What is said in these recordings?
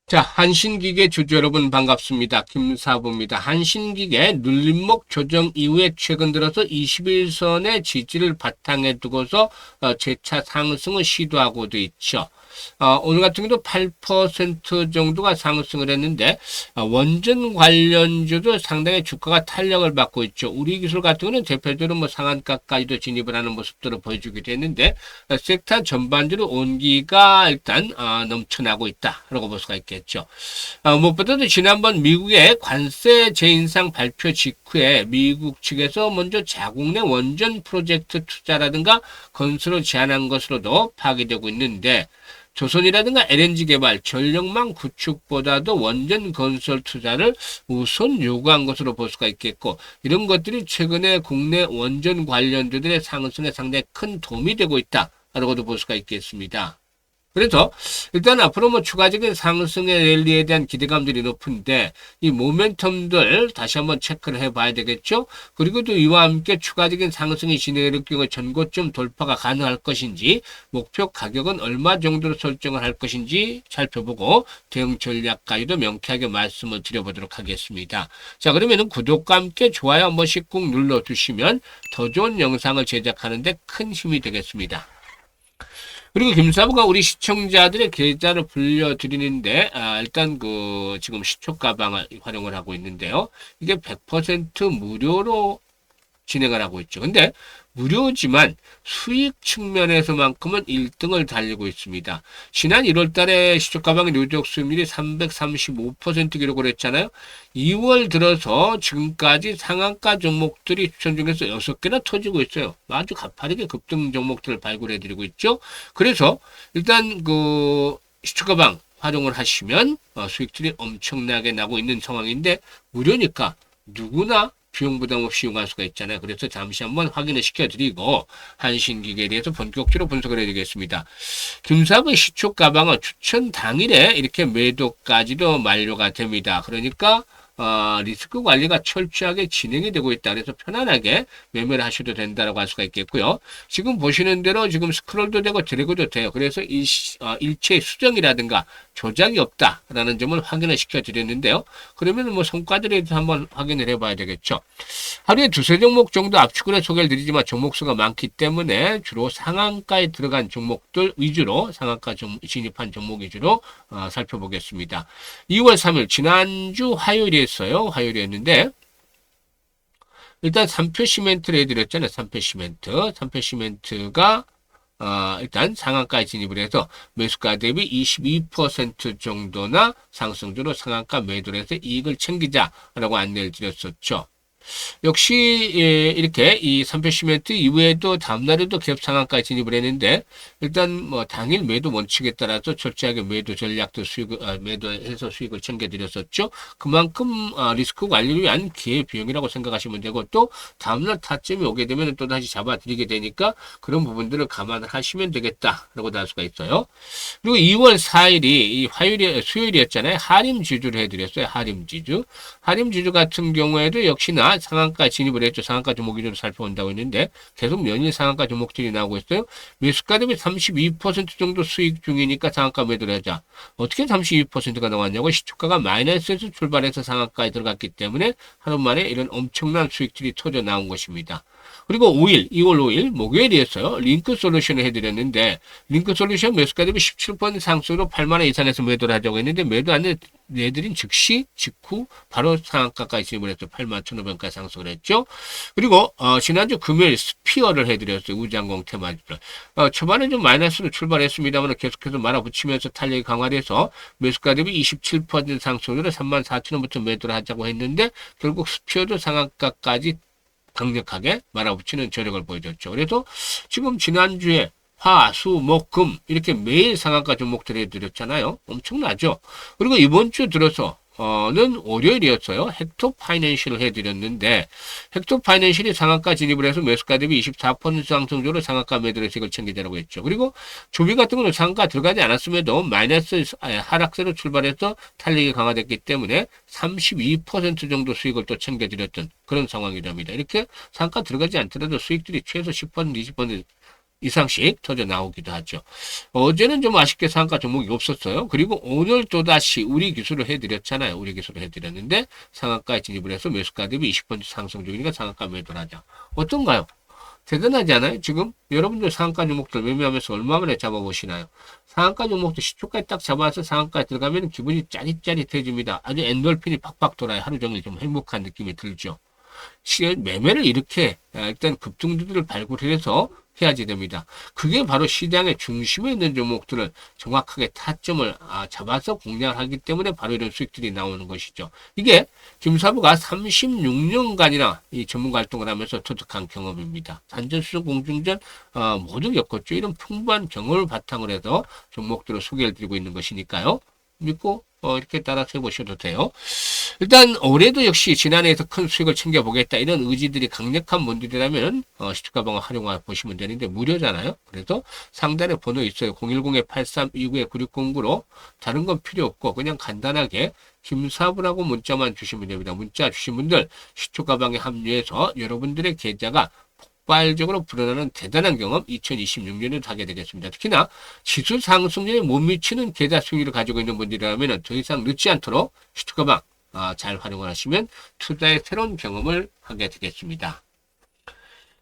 자, 한신기계 주주 여러분 반갑습니다. 김사부입니다. 한신기계 눌림목 조정 이후에 최근 들어서 21선의 지지를 바탕에 두고서 재차 상승을 시도하고도 있죠. 오늘 같은 경우도 8% 정도가 상승을 했는데 원전 관련주도 상당히 주가가 탄력을 받고 있죠. 우리 기술 같은 경우는 대표적으로 상한가까지도 진입을 하는 모습들을 보여주기도 했는데 섹터 전반적으로 온기가 일단 넘쳐나고 있다라고 볼 수가 있겠죠. 무엇보다도 지난번 미국의 관세 재인상 발표 직후에 미국 측에서 먼저 자국 내 원전 프로젝트 투자라든가 건설을 제한한 것으로도 파악되고 있는데 조선이라든가 LNG 개발, 전력망 구축보다도 원전 건설 투자를 우선 요구한 것으로 볼 수가 있겠고, 이런 것들이 최근에 국내 원전 관련주들의 상승에 상당히 큰 도움이 되고 있다라고도 볼 수가 있겠습니다. 그래서 일단 앞으로 추가적인 상승의 랠리에 대한 기대감들이 높은데 이 모멘텀들 다시 한번 체크를 해봐야 되겠죠. 그리고 또 이와 함께 추가적인 상승이 진행될 경우에 전고점 돌파가 가능할 것인지, 목표 가격은 얼마 정도로 설정을 할 것인지 살펴보고 대응 전략까지도 명쾌하게 말씀을 드려보도록 하겠습니다. 자, 그러면은 구독과 함께 좋아요 한 번씩 꾹 눌러주시면 더 좋은 영상을 제작하는데 큰 힘이 되겠습니다. 그리고 김사부가 우리 시청자들의 계좌를 불려드리는데 일단 지금 시초 가방을 활용을 하고 있는데요. 이게 100% 무료로 진행을 하고 있죠. 근데 무료지만 수익 측면에서만큼은 1등을 달리고 있습니다. 지난 1월 달에 시초가방의 누적 수익률이 335% 기록을 했잖아요. 2월 들어서 지금까지 상한가 종목들이 추천 중에서 6개나 터지고 있어요. 아주 가파르게 급등 종목들을 발굴해드리고 있죠. 그래서 일단 시초가방 활용을 하시면 수익들이 엄청나게 나고 있는 상황인데 무료니까 누구나 비용 부담 없이 이용할 수가 있잖아요. 그래서 잠시 한번 확인을 시켜드리고 한신기계에 대해서 본격적으로 분석을 해드리겠습니다. 김사부의 시초 가방은 추천 당일에 이렇게 매도까지도 만료가 됩니다. 그러니까 리스크 관리가 철저하게 진행이 되고 있다. 그래서 편안하게 매매를 하셔도 된다라고 할 수가 있겠고요. 지금 보시는 대로 지금 스크롤도 되고 드래그도 돼요. 그래서 일체 수정이라든가 조작이 없다라는 점을 확인을 시켜드렸는데요. 그러면 성과들에 대해서 한번 확인을 해봐야 되겠죠. 하루에 두세 종목 정도 압축을 해 소개를 드리지만 종목 수가 많기 때문에 주로 상한가에 들어간 종목들 위주로 상한가 진입한 종목 위주로 살펴보겠습니다. 2월 3일 지난주 화요일이었어요. 화요일이었는데 일단 3표 시멘트를 해드렸잖아요. 3표 시멘트. 3표 시멘트가 일단 상한가에 진입을 해서 매수가 대비 22% 정도나 상승주로 상한가 매도를 해서 이익을 챙기자라고 안내를 드렸었죠. 역시 이렇게 이 3표 시멘트 이후에도 다음날에도 갭 상한가에 진입을 했는데 일단 당일 매도 원칙에 따라서 철저하게 매도 전략도 매도해서 수익을 챙겨드렸었죠. 그만큼 리스크 관리를 위한 기회 비용이라고 생각하시면 되고 또 다음날 타점이 오게 되면 또 다시 잡아드리게 되니까 그런 부분들을 감안을 하시면 되겠다라고 할 수가 있어요. 그리고 2월 4일이 이 수요일이었잖아요. 하림 지주를 해드렸어요. 하림 지주 같은 경우에도 역시나 상한가 진입을 했죠. 상한가 종목 위주로 살펴본다고 했는데 계속 연일 상한가 종목들이 나오고 있어요. 매수가 대비 32% 정도 수익 중이니까 상한가 매도를 하자. 어떻게 32%가 나왔냐고 시초가가 마이너스에서 출발해서 상한가에 들어갔기 때문에 하루 만에 이런 엄청난 수익들이 터져 나온 것입니다. 그리고 5일, 2월 5일 목요일이었어요. 링크 솔루션을 해드렸는데 링크 솔루션 매수가 대비 17% 상승으로 8만원 이상에서 매도를 하자고 했는데 매도 안 내드린 즉시 직후 바로 상한가까지 진입을 했죠. 81,500원까지 상승을 했죠. 그리고 지난주 금요일 스피어를 해드렸어요. 우장공 테마주를. 초반에 좀 마이너스로 출발했습니다만 계속해서 말아붙이면서 탄력이 강화돼서 매수가 대비 27% 상승으로 34,000원부터 매도를 하자고 했는데 결국 스피어도 상한가까지 강력하게 말아붙이는 저력을 보여줬죠. 그래서 지금 지난주에 화, 수, 목, 금 이렇게 매일 상한가 종목들 해드렸잖아요. 엄청나죠. 그리고 이번 주 들어서 는 월요일이었어요. 헥토 파이낸셜을 해드렸는데 헥토 파이낸셜이 상한가 진입을 해서 매수가 대비 24% 상승률로 상한가 매도를 이익을 챙기자라고 했죠. 그리고 조비 같은 경우는 상한가 들어가지 않았음에도 마이너스 하락세로 출발해서 탄력이 강화됐기 때문에 32% 정도 수익을 또 챙겨드렸던 그런 상황이랍니다. 이렇게 상한가 들어가지 않더라도 수익들이 최소 10% 20% 이상씩 터져 나오기도 하죠. 어제는 좀 아쉽게 상한가 종목이 없었어요. 그리고 오늘 또다시 우리 기술을 해드렸잖아요. 우리 기술을 해드렸는데 상한가에 진입을 해서 매수가 대비 20% 상승 중이니까 상한가 매도를 하자. 어떤가요? 대단하지 않아요? 지금 여러분들 상한가 종목들 매매하면서 얼마 만에 잡아보시나요? 상한가 종목들 시초가에 딱 잡아서 상한가에 들어가면 기분이 짜릿짜릿해집니다. 아주 엔돌핀이 팍팍 돌아요. 하루 종일 좀 행복한 느낌이 들죠. 매매를 이렇게 일단 급등주들을 발굴해서 해야지 됩니다. 그게 바로 시장의 중심에 있는 종목들을 정확하게 타점을 잡아서 공략을 하기 때문에 바로 이런 수익들이 나오는 것이죠. 이게 김사부가 36년간이나 이 전문가 활동을 하면서 터득한 경험입니다. 단전수전 공중전 모두 겪었죠. 이런 풍부한 경험을 바탕으로 해서 종목들을 소개를 드리고 있는 것이니까요. 믿고 이렇게 따라서 해보셔도 돼요. 일단 올해도 역시 지난해에서 큰 수익을 챙겨보겠다 이런 의지들이 강력한 분들이라면 시초가방을 활용해 보시면 되는데 무료잖아요. 그래서 상단에 번호 있어요. 010-8329-9609로 다른 건 필요 없고 그냥 간단하게 김사부라고 문자만 주시면 됩니다. 문자 주신 분들 시초가방에 합류해서 여러분들의 계좌가 폭발적으로 불어나는 대단한 경험 2026년에 하게 되겠습니다. 특히나 지수 상승률에 못 미치는 계좌 수익을 가지고 있는 분들이라면 더 이상 늦지 않도록 시초가방 잘 활용을 하시면 투자의 새로운 경험을 하게 되겠습니다.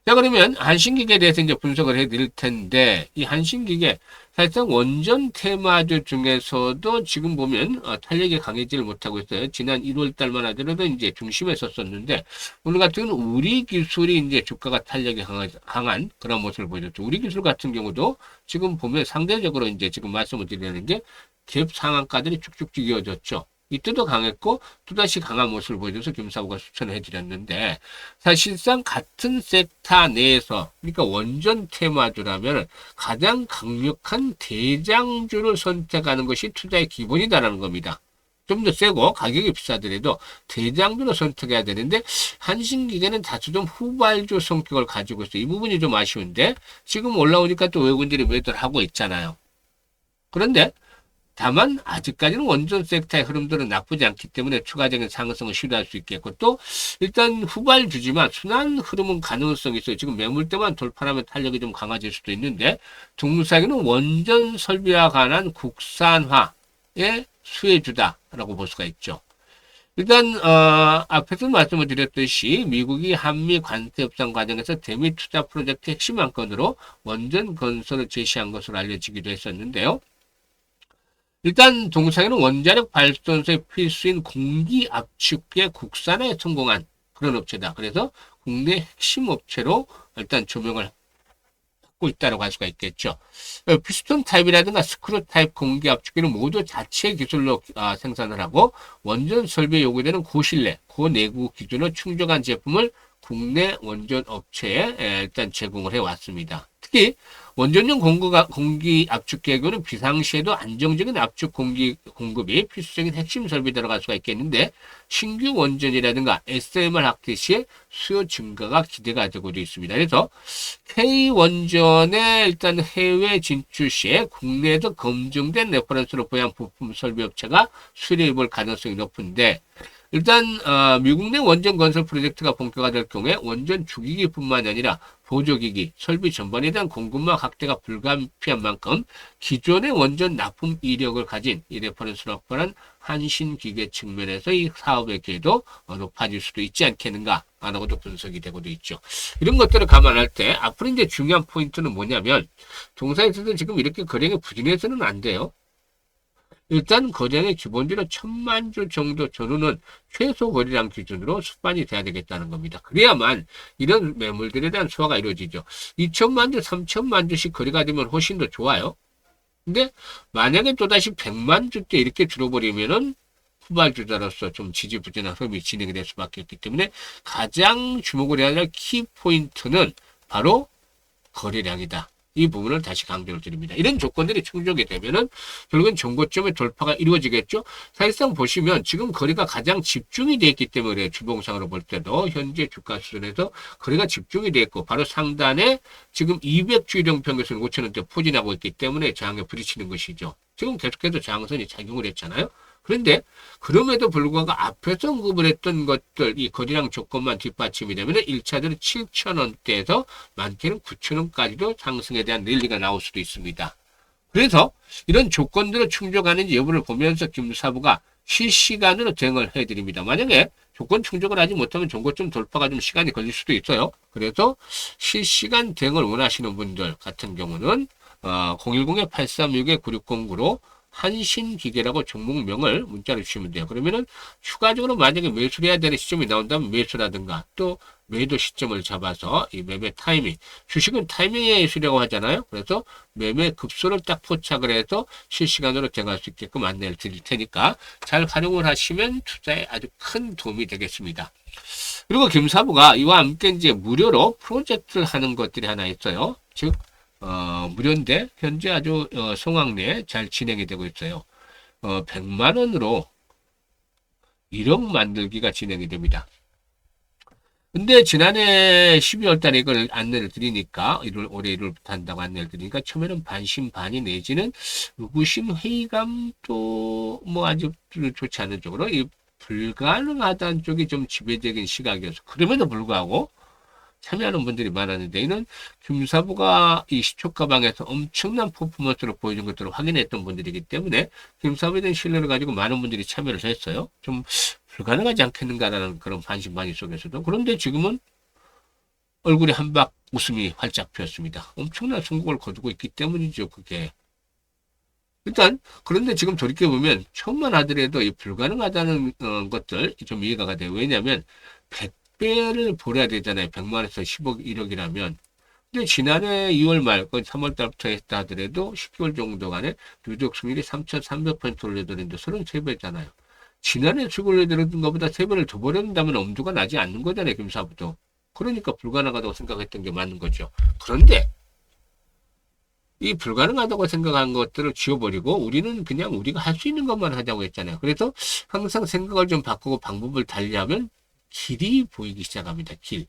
자, 그러면 한신기계에 대해서 이제 분석을 해드릴 텐데, 이 한신기계, 사실상 원전 테마주 중에서도 지금 보면 탄력이 강해지를 못하고 있어요. 지난 1월 달만 하더라도 이제 중심에 섰었는데, 오늘 같은 경우는 우리 기술이 이제 주가가 탄력이 강한 그런 모습을 보여줬죠. 우리 기술 같은 경우도 지금 보면 상대적으로 이제 지금 말씀을 드리는 게 갭 상한가들이 쭉쭉 이어졌죠. 이때도 강했고 또다시 강한 모습을 보여줘서 김사부가 추천을 해드렸는데 사실상 같은 섹터 내에서 그러니까 원전 테마주라면 가장 강력한 대장주를 선택하는 것이 투자의 기본이다라는 겁니다. 좀 더 세고 가격이 비싸더라도 대장주를 선택해야 되는데 한신기계는 다소 좀 후발주 성격을 가지고 있어요. 이 부분이 좀 아쉬운데 지금 올라오니까 또 외국인들이 매도를 하고 있잖아요. 그런데 다만 아직까지는 원전 섹터의 흐름들은 나쁘지 않기 때문에 추가적인 상승을 시도할 수 있겠고 또 일단 후발주지만 순환 흐름은 가능성이 있어요. 지금 매물대만 돌파하면 탄력이 좀 강해질 수도 있는데 동사기는 원전 설비와 관한 국산화의 수혜주다라고 볼 수가 있죠. 일단 앞에서 말씀을 드렸듯이 미국이 한미 관세 협상 과정에서 대미 투자 프로젝트 핵심 안건으로 원전 건설을 제시한 것으로 알려지기도 했었는데요. 일단 동사에는 원자력 발전소의 필수인 공기 압축계 국산화에 성공한 그런 업체다. 그래서 국내 핵심 업체로 일단 조명을 하고 있다고 할 수가 있겠죠. 피스톤 타입이라든가 스크류 타입 공기 압축기는 모두 자체 기술로 생산을 하고 원전 설비에 요구되는 고신뢰, 고내구 기준을 충족한 제품을 국내 원전 업체에 일단 제공을 해왔습니다. 특히 원전용 공기 압축 계획은 비상시에도 안정적인 압축 공기 공급이 필수적인 핵심 설비 들어갈 수가 있겠는데 신규 원전이라든가 SMR 확대 시에 수요 증가가 기대가 되고 있습니다. 그래서 K원전의 일단 해외 진출 시에 국내에서 검증된 레퍼런스로 보유한 부품 설비 업체가 수혜를 입을 가능성이 높은데 일단 미국 내 원전 건설 프로젝트가 본격화될 경우에 원전 주기기뿐만 아니라 보조기기, 설비 전반에 대한 공급망 확대가 불가피한 만큼 기존의 원전 납품 이력을 가진 이 레퍼런스를 확보한 한신기계 측면에서 이 사업의 기회도 높아질 수도 있지 않겠는가 라고도 분석이 되고도 있죠. 이런 것들을 감안할 때 앞으로 이제 중요한 포인트는 뭐냐면 동사에서도 지금 이렇게 거래량이 부진해서는 안 돼요. 일단 거래량의 기본적으로 1000만 주 정도 전후는 최소 거래량 기준으로 수반이 돼야 되겠다는 겁니다. 그래야만 이런 매물들에 대한 소화가 이루어지죠. 2000만 주, 3000만 주씩 거래가 되면 훨씬 더 좋아요. 근데 만약에 또다시 100만 주 때 이렇게 줄어버리면은 후발주자로서 좀 지지부진한 흐름이 진행이 될 수밖에 없기 때문에 가장 주목을 해야 할 키포인트는 바로 거래량이다. 이 부분을 다시 강조를 드립니다. 이런 조건들이 충족이 되면은 결국은 정고점의 돌파가 이루어지겠죠. 사실상 보시면 지금 거래가 가장 집중이 되어 있기 때문에 주봉상으로 볼 때도 현재 주가 수준에서 거래가 집중이 되어 있고 바로 상단에 지금 200주일용 평균선 5,000원대 포진하고 있기 때문에 저항에 부딪히는 것이죠. 지금 계속해서 저항선이 작용을 했잖아요. 그런데 그럼에도 불구하고 앞에서 언급을 했던 것들, 이 거래량 조건만 뒷받침이 되면 1차들은 7,000원대에서 많게는 9,000원까지도 상승에 대한 랠리가 나올 수도 있습니다. 그래서 이런 조건들을 충족하는지 여부를 보면서 김사부가 실시간으로 대응을 해드립니다. 만약에 조건 충족을 하지 못하면 종고점 돌파가 좀 시간이 걸릴 수도 있어요. 그래서 실시간 대응을 원하시는 분들 같은 경우는 010-836-9609로 한신기계라고 종목명을 문자로 주시면 돼요. 그러면은 추가적으로 만약에 매수를 해야 되는 시점이 나온다면 매수라든가 또 매도 시점을 잡아서 이 매매 타이밍, 주식은 타이밍의 예술이라고 하잖아요. 그래서 매매 급소를 딱 포착을 해서 실시간으로 대응할 수 있게끔 안내를 드릴 테니까 잘 활용을 하시면 투자에 아주 큰 도움이 되겠습니다. 그리고 김사부가 이와 함께 이제 무료로 프로젝트를 하는 것들이 하나 있어요. 즉 무료인데 현재 아주 성황리에 잘 진행이 되고 있어요. 100만 원으로 1억 만들기가 진행이 됩니다. 근데 지난해 12월 달에 이걸 안내를 드리니까 올해 1월부터 한다고 안내를 드리니까 처음에는 반신반의 내지는 의구심 회의감도 뭐 아주 좋지 않은 쪽으로 이 불가능하다는 쪽이 좀 지배적인 시각이어서 그럼에도 불구하고 참여하는 분들이 많았는데 이는 김사부가 이 시초가방에서 엄청난 퍼포먼스를 보여준 것들을 확인했던 분들이기 때문에 김사부에 대한 신뢰를 가지고 많은 분들이 참여를 했어요. 좀 불가능하지 않겠는가라는 그런 반신반의 속에서도. 그런데 지금은 얼굴에 한박 웃음이 활짝 피었습니다. 엄청난 성공을 거두고 있기 때문이죠, 그게. 일단 그런데 지금 돌이켜보면 처음만 하더라도 이 불가능하다는 것들 좀 이해가 돼요. 왜냐하면 100배를 벌어야 되잖아요. 100만원에서 10억, 1억이라면. 근데 지난해 2월 말, 3월 달부터 했다 하더라도 10개월 정도간에 누적 수익률이 3,300% 올려드렸는데 33배잖아요. 지난해 수익을 올려드렸던 것보다 3배를 더 벌였다면 엄두가 나지 않는 거잖아요. 김사부도. 그러니까 불가능하다고 생각했던 게 맞는 거죠. 그런데 이 불가능하다고 생각한 것들을 지워버리고 우리는 그냥 우리가 할 수 있는 것만 하자고 했잖아요. 그래서 항상 생각을 좀 바꾸고 방법을 달리하면 길이 보이기 시작합니다. 길.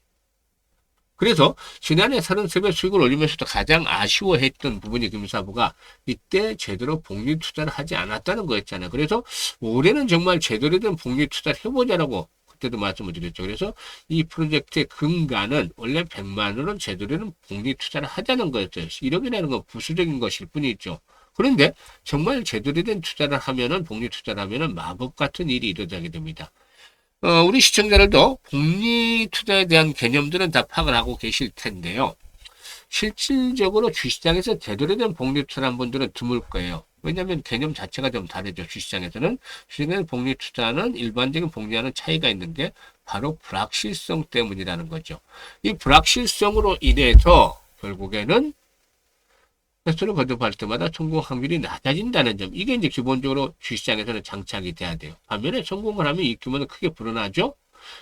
그래서 지난해 33배 수익을 올리면서도 가장 아쉬워했던 부분이 김사부가 이때 제대로 복리 투자를 하지 않았다는 거였잖아요. 그래서 올해는 정말 제대로 된 복리 투자를 해보자라고 그때도 말씀을 드렸죠. 그래서 이 프로젝트의 근간은 원래 100만 원은 제대로 된 복리 투자를 하자는 거였어요. 1억이라는 건 부수적인 것일 뿐이죠. 그런데 정말 제대로 된 투자를 하면은 복리 투자를 하면은 마법 같은 일이 일어나게 됩니다. 우리 시청자들도 복리 투자에 대한 개념들은 다 파악을 하고 계실 텐데요. 실질적으로 주시장에서 제대로 된 복리 투자를 한 분들은 드물 거예요. 왜냐하면 개념 자체가 좀 다르죠. 주시장에서는. 주식의 복리 투자는 일반적인 복리와는 차이가 있는 게 바로 불확실성 때문이라는 거죠. 이 불확실성으로 인해서 결국에는 횟수를 거듭할 때마다 성공 확률이 낮아진다는 점. 이게 이제 기본적으로 주시장에서는 장착이 돼야 돼요. 반면에 성공을 하면 이 규모는 크게 불어나죠.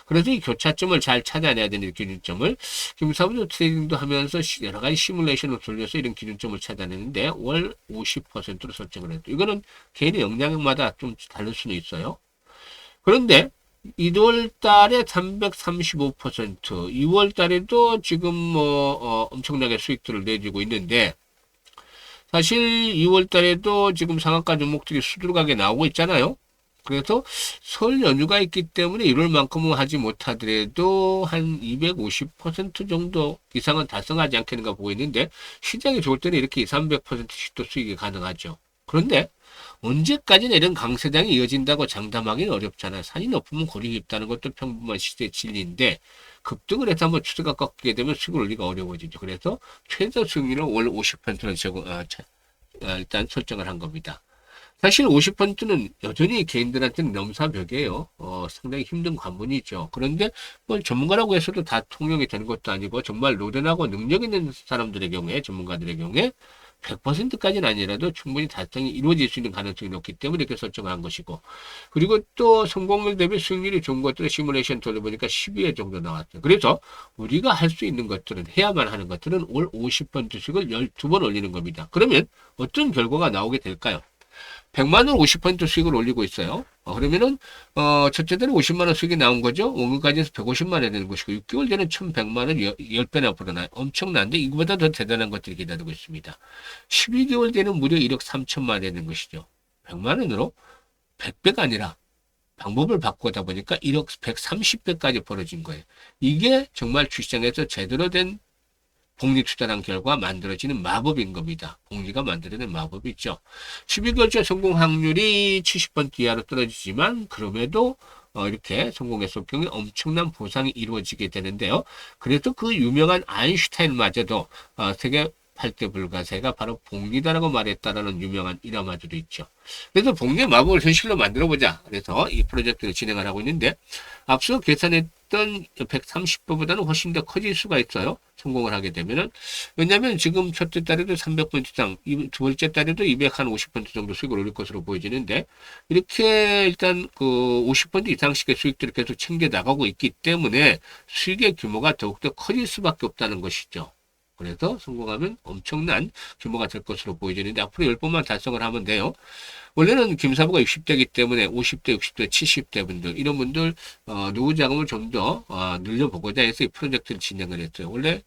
그래서 이 교차점을 잘 찾아내야 되는 기준점을 김사부 트레이딩도 하면서 여러 가지 시뮬레이션을 돌려서 이런 기준점을 찾아내는데 월 50%로 설정을 했죠. 이거는 개인의 역량마다 좀 다를 수는 있어요. 그런데 1월 달에 335%, 2월 달에도 지금 엄청나게 수익들을 내주고 있는데 사실 2월 달에도 지금 상한가 종목들이 수두룩하게 나오고 있잖아요. 그래서 설 연휴가 있기 때문에 1월만큼은 하지 못하더라도 한 250% 정도 이상은 달성하지 않겠는가 보고 있는데 시장이 좋을 때는 이렇게 2, 300%씩 또 수익이 가능하죠. 그런데 언제까지나 이런 강세장이 이어진다고 장담하기는 어렵잖아요. 산이 높으면 고리 깊다는 것도 평범한 시대의 진리인데 급등을 해서 한번 추세가 꺾이게 되면 수익을 올리기가 어려워지죠. 그래서 최저 수익률은 월 50%를 일단 설정을 한 겁니다. 사실 50%는 여전히 개인들한테는 넘사벽이에요. 상당히 힘든 관문이죠. 그런데 뭐 전문가라고 해서도 다 통용이 되는 것도 아니고 정말 노련하고 능력 있는 사람들의 경우에 전문가들의 경우에 100%까지는 아니라도 충분히 달성이 이루어질 수 있는 가능성이 높기 때문에 이렇게 설정을 한 것이고 그리고 또 성공률 대비 수익률이 좋은 것들을 시뮬레이션 돌려보니까 12회 정도 나왔어요. 그래서 우리가 할 수 있는 것들은 해야만 하는 것들은 월 50%씩을 12번 올리는 겁니다. 그러면 어떤 결과가 나오게 될까요? 100만 원 50% 수익을 올리고 있어요. 그러면은 첫째들은 50만 원 수익이 나온 거죠. 5년까지 해서 150만 원 되는 것이고 6개월 되는 1,100만 원 10배나 불어나요. 엄청난데 이거보다 더 대단한 것들이 기다리고 있습니다. 12개월 되는 무려 1억 3천만 원 되는 것이죠. 100만 원으로 100배가 아니라 방법을 바꾸다 보니까 1억 130배까지 벌어진 거예요. 이게 정말 주시장에서 제대로 된 복리 투자한 결과 만들어지는 마법인 겁니다. 복리가 만들어낸 마법이 있죠. 12개월째 성공 확률이 70% 이하로 떨어지지만 그럼에도 이렇게 성공의 속경에 엄청난 보상이 이루어지게 되는데요. 그래서 그 유명한 아인슈타인마저도 세계 8대 불가세가 바로 복리다라고 말했다라는 유명한 일화마저도 있죠. 그래서 복리의 마법을 현실로 만들어보자. 그래서 이 프로젝트를 진행을 하고 있는데 앞서 계산했던 130배보다는 훨씬 더 커질 수가 있어요. 성공을 하게 되면은. 왜냐하면 지금 첫째 달에도 300% 이상, 두 번째 달에도 250% 정도 수익을 올릴 것으로 보여지는데 이렇게 일단 그 50% 이상씩의 수익들을 계속 챙겨 나가고 있기 때문에 수익의 규모가 더욱더 커질 수밖에 없다는 것이죠. 그래서 성공하면 엄청난 규모가 될 것으로 보여지는데 앞으로 10번만 달성을 하면 돼요. 원래는 김사부가 60대이기 때문에 50대, 60대, 70대 분들 이런 분들 노후 자금을 좀 더 늘려보고자 해서 이 프로젝트를 진행을 했어요. 원래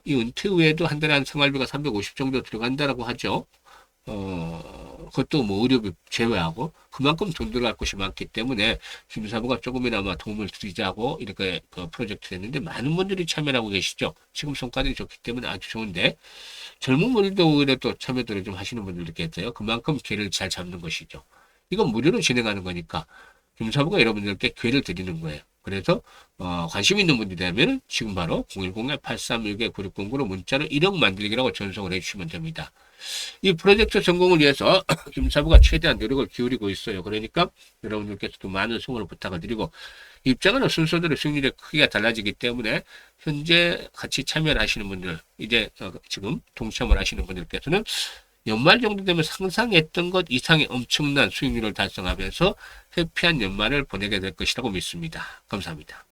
이 은퇴 후에도 한 달에 한 생활비가 350 정도 들어간다라고 하죠. 그것도 뭐 의료비 제외하고 그만큼 돈 들어갈 곳이 많기 때문에 김사부가 조금이나마 도움을 드리자고 이렇게 그 프로젝트를 했는데 많은 분들이 참여를 하고 계시죠. 지금 성과들이 좋기 때문에 아주 좋은데 젊은 분들도 오히려 또 참여들을 좀 하시는 분들도 계세요. 그만큼 기회를 잘 잡는 것이죠. 이건 무료로 진행하는 거니까 김사부가 여러분들께 기회를 드리는 거예요. 그래서 관심 있는 분들이라면 지금 바로 010-831-9609로 문자로 1억 만들기라고 전송을 해주시면 됩니다. 이 프로젝트 성공을 위해서 김사부가 최대한 노력을 기울이고 있어요. 그러니까 여러분들께서도 많은 성원을 부탁을 드리고 입장은 순서대로 수익률이 크기가 달라지기 때문에 현재 같이 참여를 하시는 분들 이제 지금 동참을 하시는 분들께서는 연말 정도 되면 상상했던 것 이상의 엄청난 수익률을 달성하면서 해피한 연말을 보내게 될 것이라고 믿습니다. 감사합니다.